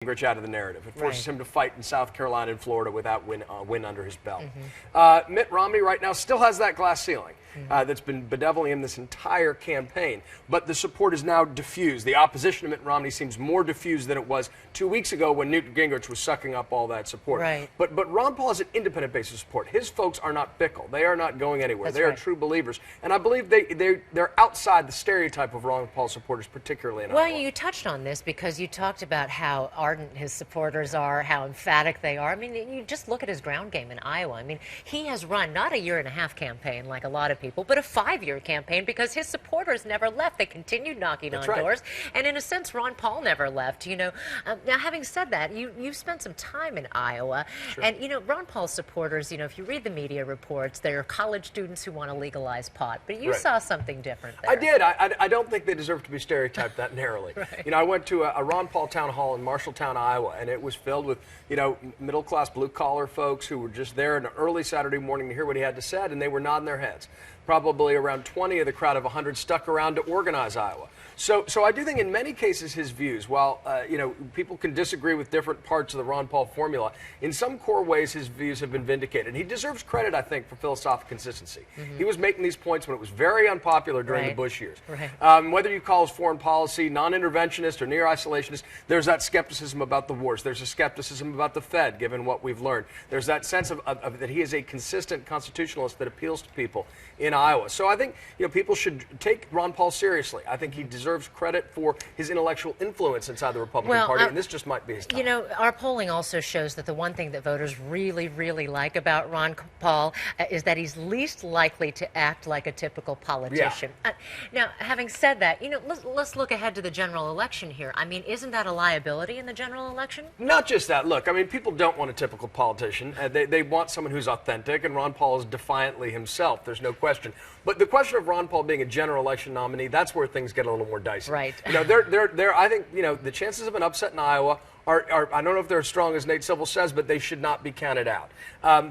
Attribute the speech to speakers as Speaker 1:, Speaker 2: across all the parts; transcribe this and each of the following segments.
Speaker 1: Gingrich out of the narrative. It forces him to fight in South Carolina and Florida without win under his belt. Mitt Romney right now still has that glass ceiling that's been bedeviling him this entire campaign, but the support is now diffused. The opposition to Mitt Romney seems more diffused than it was 2 weeks ago when Newt Gingrich was sucking up all that support. But Ron Paul has an independent base of support. His folks are not fickle. They are not going anywhere. They are true believers, and I believe they're outside the stereotype of Ron Paul supporters, particularly in Iowa.
Speaker 2: Well, you touched on this because you talked about how ardent his supporters are, how emphatic they are. I mean, you just look at his ground game in Iowa. I mean, he has run not a year-and-a-half campaign like a lot of people, but a 5-year campaign because his supporters never left. They continued knocking on doors, and in a sense, Ron Paul never left. You know, now having said that, you've spent some time in Iowa, and you know, Ron Paul's supporters. You know, if you read the media reports, they're college students who want to legalize pot. But you saw something different there.
Speaker 1: I did. I don't think they deserve to be stereotyped that narrowly. You know, I went to a Ron Paul town hall in Marshalltown, Iowa, and it was filled with, you know, middle-class blue-collar folks who were just there on an early Saturday morning to hear what he had to say, and they were nodding their heads. Probably around 20 of the crowd of 100 stuck around to organize Iowa. So I do think in many cases his views, while you know, people can disagree with different parts of the Ron Paul formula, in some core ways his views have been vindicated. He deserves credit, I think, for philosophical consistency. He was making these points when it was very unpopular during the Bush years. Whether you call his foreign policy non-interventionist or near-isolationist, there's that skepticism about the wars. There's a skepticism about the Fed, given what we've learned. There's that sense of that he is a consistent constitutionalist that appeals to people in Iowa. So I think, you know, people should take Ron Paul seriously. I think he deserves credit for his intellectual influence inside the Republican Party, and this just might be his time.
Speaker 2: You know, our polling also shows that the one thing that voters really, really like about Ron Paul is that he's least likely to act like a typical politician. Now, having said that, you know, let's look ahead to the general election here. I mean, isn't that a liability in the general election?
Speaker 1: Not just that. Look, I mean, people don't want a typical politician. They want someone who's authentic, and Ron Paul is defiantly himself. There's no question. But the question of Ron Paul being a general election nominee, that's where things get a little more dicey. You know, I think, you know, the chances of an upset in Iowa are, I don't know if they're as strong as Nate Silver says, but they should not be counted out.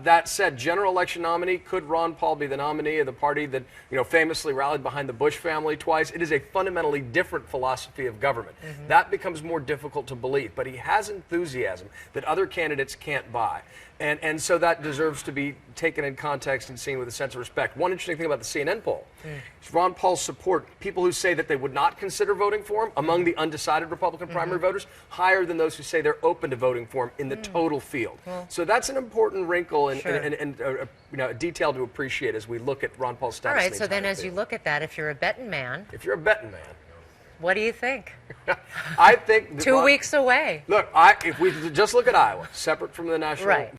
Speaker 1: That said, general election nominee, could Ron Paul be the nominee of the party that, you know, famously rallied behind the Bush family twice? It is a fundamentally different philosophy of government. That becomes more difficult to believe, but he has enthusiasm that other candidates can't buy. And so that deserves to be taken in context and seen with a sense of respect. One interesting thing about the CNN poll is Ron Paul's support, people who say that they would not consider voting for him among the undecided Republican primary voters, higher than those who say they're open to voting for him in the total field. So that's an important wrinkle and you know, a detail to appreciate as we look at Ron Paul's status.
Speaker 2: All right, so then as you look at that, if you're a betting man, what do you think?
Speaker 1: I think
Speaker 2: 2 weeks away.
Speaker 1: Look, if we just look at Iowa, separate from the national